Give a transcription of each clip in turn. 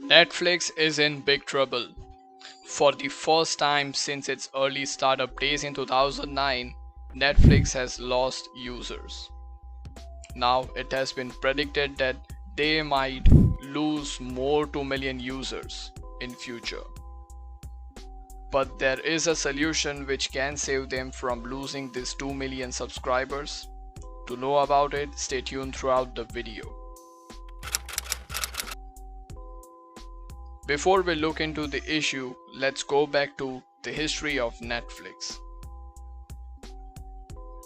Netflix is in big trouble. For the first time since its early startup days in 2009, Netflix has lost users. Now it has been predicted that they might lose more 2 million users in future. But there is a solution which can save them from losing these 2 million subscribers. To know about it, stay tuned throughout the video. Before we look into the issue, let's go back to the history of Netflix.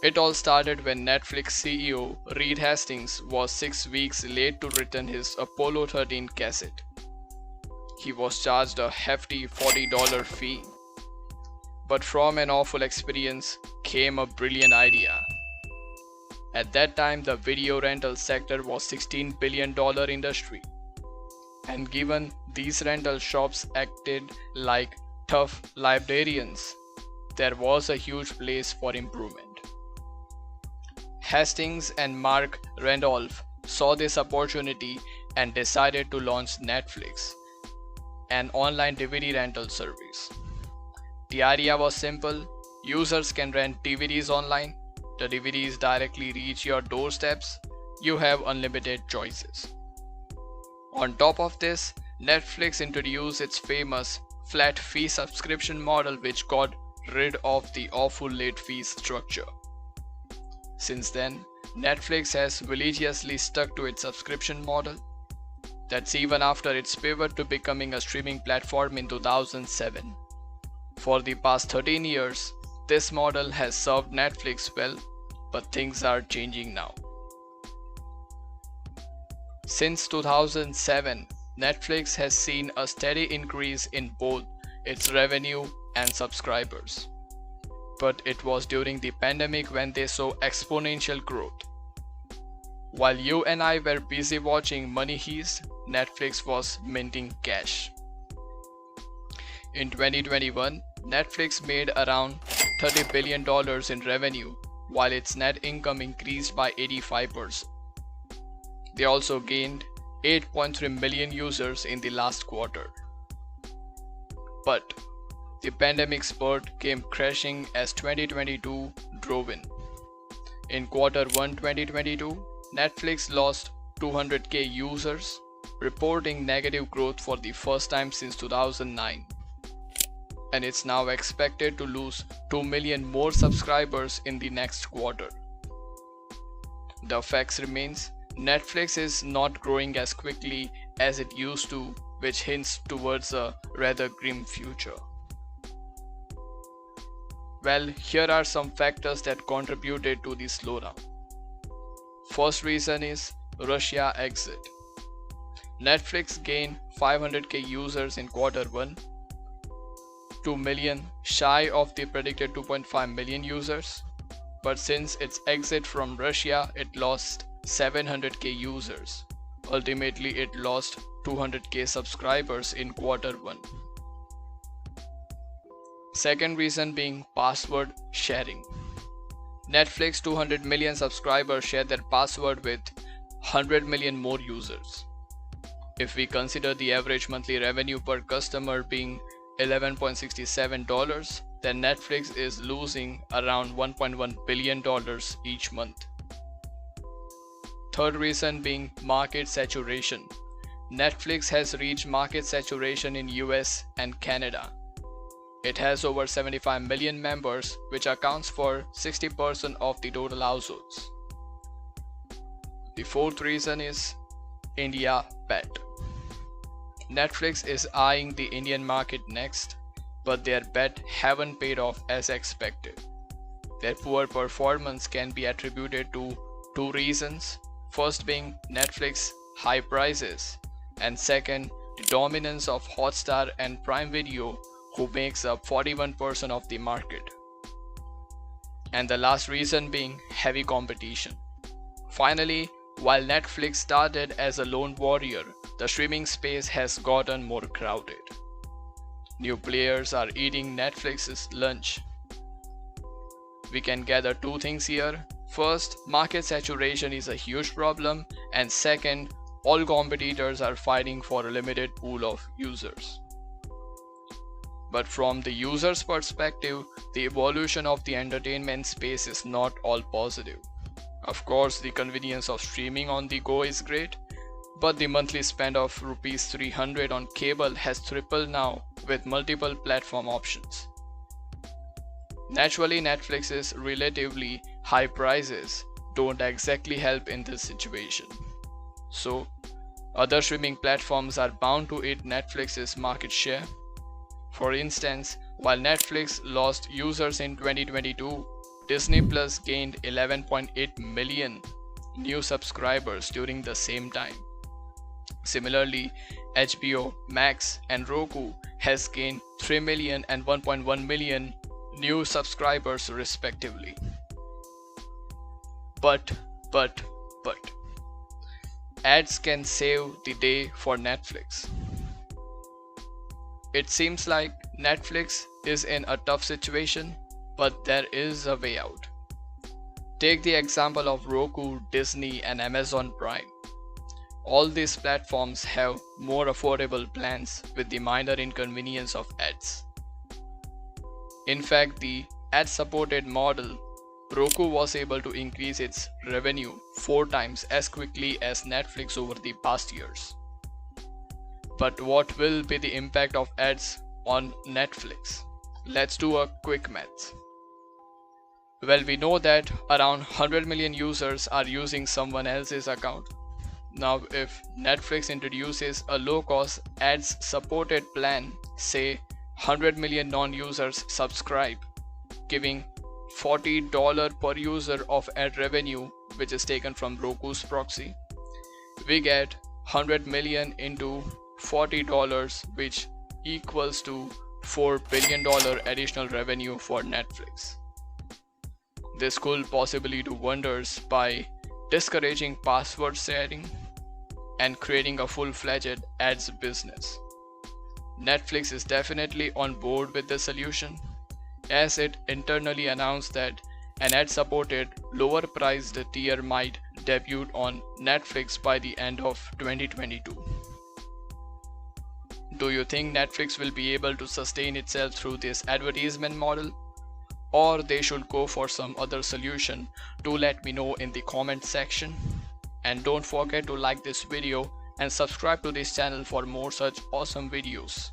It all started when Netflix CEO Reed Hastings was 6 weeks late to return his Apollo 13 cassette. He was charged a hefty $40 fee. But from an awful experience came a brilliant idea. At that time, the video rental sector was $16 billion industry. And given these rental shops acted like tough librarians, there was a huge place for improvement. Hastings and Mark Randolph saw this opportunity and decided to launch Netflix, an online DVD rental service. The idea was simple: users can rent DVDs online, the DVDs directly reach your doorsteps, you have unlimited choices. On top of this, Netflix introduced its famous flat fee subscription model, which got rid of the awful late fee structure. Since then, Netflix has religiously stuck to its subscription model. That's even after its pivot to becoming a streaming platform in 2007. For the past 13 years, this model has served Netflix well, but things are changing now. Since 2007, Netflix has seen a steady increase in both its revenue and subscribers. But it was during the pandemic when they saw exponential growth. While you and I were busy watching Money Heist, Netflix was minting cash. In 2021, Netflix made around $30 billion in revenue, while its net income increased by 85%. They also gained 8.3 million users in the last quarter. But the pandemic spurt came crashing as 2022 drove in. In quarter 1 2022, Netflix lost 200k users, reporting negative growth for the first time since 2009. And it's now expected to lose 2 million more subscribers in the next quarter. The fact remains, Netflix is not growing as quickly as it used to, which hints towards a rather grim future. Well, here are some factors that contributed to the slowdown. First reason is Russia exit. Netflix gained 500k users in quarter 1, 2 million shy of the predicted 2.5 million users. But since its exit from Russia, it lost 700k users. Ultimately, it lost 200k subscribers in quarter 1. Second reason being password sharing. Netflix 200 million subscribers share their password with 100 million more users. If we consider the average monthly revenue per customer being $11.67, then Netflix is losing around $1.1 billion each month. Third reason being market saturation. Netflix has reached market saturation in US and Canada. It has over 75 million members, which accounts for 60% of the total households. The fourth reason is India bet. Netflix is eyeing the Indian market next, but their bet haven't paid off as expected. Their poor performance can be attributed to two reasons. First being Netflix high prices, and second, the dominance of Hotstar and Prime Video, who makes up 41% of the market. And the last reason being heavy competition. Finally, while Netflix started as a lone warrior, the streaming space has gotten more crowded. New players are eating Netflix's lunch. We can gather two things here. First, market saturation is a huge problem, and second, all competitors are fighting for a limited pool of users. But from the user's perspective, the evolution of the entertainment space is not all positive. Of course, the convenience of streaming on the go is great, but the monthly spend of Rs 300 on cable has tripled now with multiple platform options. Naturally, Netflix's relatively high prices don't exactly help in this situation. So, other streaming platforms are bound to eat Netflix's market share. For instance, while Netflix lost users in 2022, Disney Plus gained 11.8 million new subscribers during the same time. Similarly, HBO Max and Roku has gained 3 million and 1.1 million new subscribers respectively. But, ads can save the day for Netflix. It seems like Netflix is in a tough situation, but there is a way out. Take the example of Roku, Disney, and Amazon Prime. All these platforms have more affordable plans with the minor inconvenience of ads. In fact, the ad-supported model, Roku was able to increase its revenue 4 times as quickly as Netflix over the past years. But what will be the impact of ads on Netflix? Let's do a quick math. Well, we know that around 100 million users are using someone else's account. Now, if Netflix introduces a low-cost ads-supported plan, say 100 million non-users subscribe, giving $40 per user of ad revenue, which is taken from Roku's proxy, we get 100 million into $40, which equals to $4 billion additional revenue for Netflix. This could possibly do wonders by discouraging password sharing and creating a full-fledged ads business. Netflix is definitely on board with the solution, as it internally announced that an ad-supported lower-priced tier might debut on Netflix by the end of 2022. Do you think Netflix will be able to sustain itself through this advertisement model? Or they should go for some other solution? Do let me know in the comment section. And don't forget to like this video and subscribe to this channel for more such awesome videos.